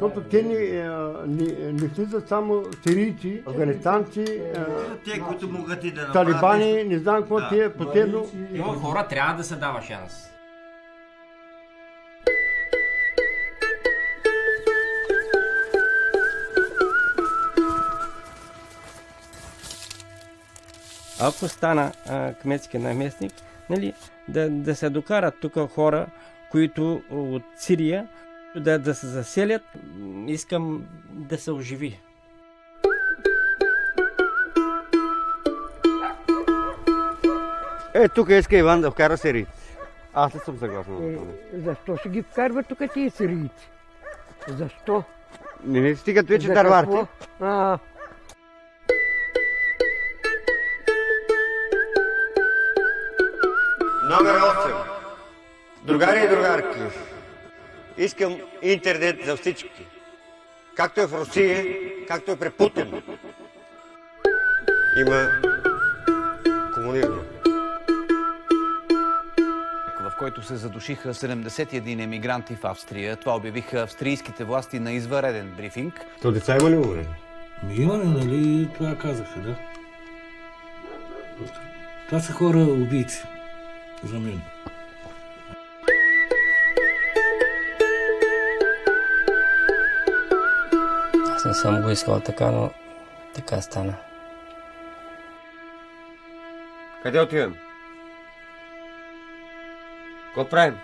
Защото те не влизат само сирийци, афганистанци, талибани, не знам какво тия последно. Има хора, трябва да се дава шанс. Ако стана кметски наместник, нали, да се докарат тук хора, които от Сирия, да се заселят, искам да се оживи. Тук иска Иван да вкара сирийци. Аз не съм съгласен. Защо ще ги вкарва тук тия сирийци? Защо? Не стигат вече дърварти. Номер 8. Другари и другарки. Искам интернет за всички. Както е в Русия, както е при Путин. Има комунизъм. В който се задушиха 71 емигранти в Австрия. Това обявиха австрийските власти на извънреден брифинг. То деца има ли умрели? Има, нали, това казаха, да. Това са хора убийци. За мен. Аз не съм го искал така, но така стана. Къде отивам? Какво правим?